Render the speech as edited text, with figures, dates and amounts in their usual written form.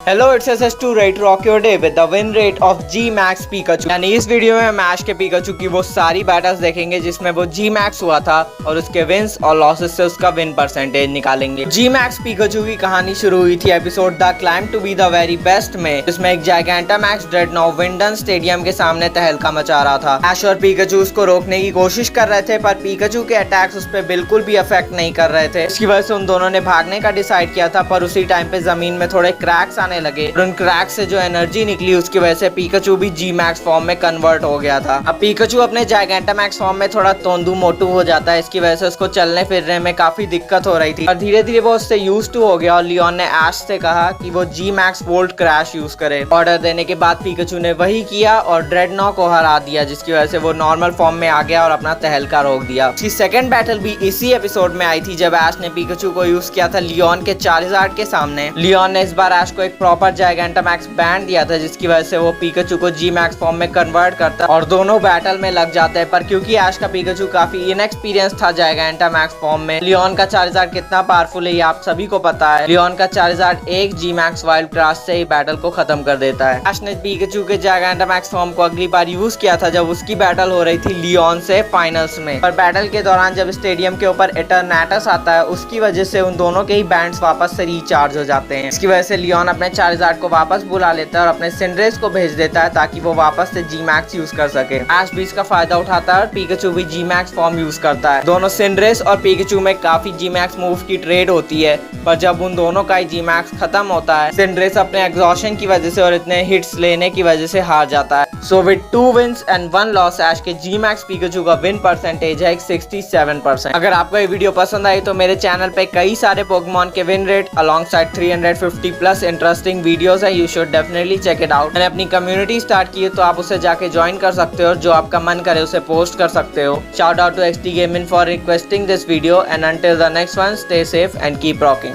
Hello it's SS2 right rock your day with the win rate of G max Pikachu. यानी इस video में हम ऐश के Pikachu की वो सारी बैटल्स देखेंगे जिसमें वो जी मैक्स हुआ था और उसके विंस और लॉसेस से उसका विन परसेंटेज निकालेंगे। जी मैक्स पीकाचू की कहानी शुरू हुई थी episode the claim to be the very best में, जिसमें एक जायगेंटामैक्स ड्रेडनॉट विंडन स्टेडियम के सामने तहलका मचा रहा था। ऐश और पीकाचू उसको रोकने की कोशिश कर रहे थे, पर पीकाचू के अटैक्स उस पर बिल्कुल भी अफेक्ट नहीं कर रहे थे। इसकी वजह से उन दोनों ने भागने का डिसाइड किया था, पर उसी टाइम पे जमीन में थोड़े क्रैक्स आने लगे और उन क्रैक्स से जो एनर्जी निकली उसकी वजह से पीकाचू भी जी मैक्स फॉर्म में कन्वर्ट हो गया था। अब पीकाचू अपने जायगेंटामैक्स फॉर्म में थोड़ा तोंदू मोटू हो जाता है, इसकी वजह से उसको चलने फिरने में काफी दिक्कत हो रही थी और धीरे धीरे वो उससे यूज्ड टू हो गया। और लियोन ने ऐश से कहा कि वो जी मैक्स वोल्ट क्रैश यूज करे। ऑर्डर देने के बाद पीकाचू ने वही किया और ड्रेडनॉट को हरा दिया, जिसकी वजह से वो नॉर्मल फॉर्म में आ गया और अपना तहलका रोक दिया। उसकी सेकंड बैटल भी इसी एपिसोड में आई थी जब ऐश ने पीकाचू को यूज किया था लियोन के चार्जार्ड के सामने। लियोन ने इस बार ऐश को एक प्रॉपर जायगेंटामैक्स बैंड दिया था, जिसकी वजह से वो पीकाचू को जी मैक्स फॉर्म में कन्वर्ट करता और दोनों बैटल में लग जाते हैं। पर क्योंकि ऐश का पीकाचू काफी इनएक्सपीरियंस था जायगेंटामैक्स फॉर्म में, लियोन का चार्जार्ड कितना पावरफुल है ये आप सभी को पता है। लियोन का चार्जार्ड एक जी मैक्स वाइल्ड क्रॉस से ही बैटल को खत्म कर देता है। ऐश ने पीकाचू के जायगेंटामैक्स फॉर्म को अगली बार यूज किया था जब उसकी बैटल हो रही थी लियोन से फाइनल्स में। पर बैटल के दौरान जब स्टेडियम के ऊपर एटरनाटस आता है, उसकी वजह से उन दोनों के ही बैंड्स वापस से रिचार्ज हो जाते हैं। इसकी वजह से लियोन अपने चार्जार्ड को वापस बुला लेता है और अपने सिंड्रेस को भेज देता है ताकि वो वापस से जी मैक्स यूज कर सके। ऐश भी इसका फायदा उठाता है और पीकाचू भी जी मैक्स फॉर्म यूज करता है। दोनों सिंड्रेस और पीकाचू में काफी जी मैक्स मूव की ट्रेड होती है, पर जब उन दोनों का ही जी मैक्स खत्म होता है, सिंड्रेस अपने एग्जॉशन की वजह से और इतने हिट्स लेने की वजह से हार जाता है। So with 2 wins and 1 loss Ash के जी मैक्स पीकाचू का विन परसेंटेज है 67%। अगर आपको ये वीडियो पसंद आई तो मेरे चैनल पे कई सारे पोकेमॉन के win rate alongside 350 plus interesting videos है, you should definitely check it out. मैंने अपनी कम्युनिटी स्टार्ट की है तो आप उसे जाके ज्वाइन कर सकते हो, जो आपका मन करे उसे पोस्ट कर सकते हो। Shout out to XD Gaming for requesting this video and until the next one, stay safe and keep rocking.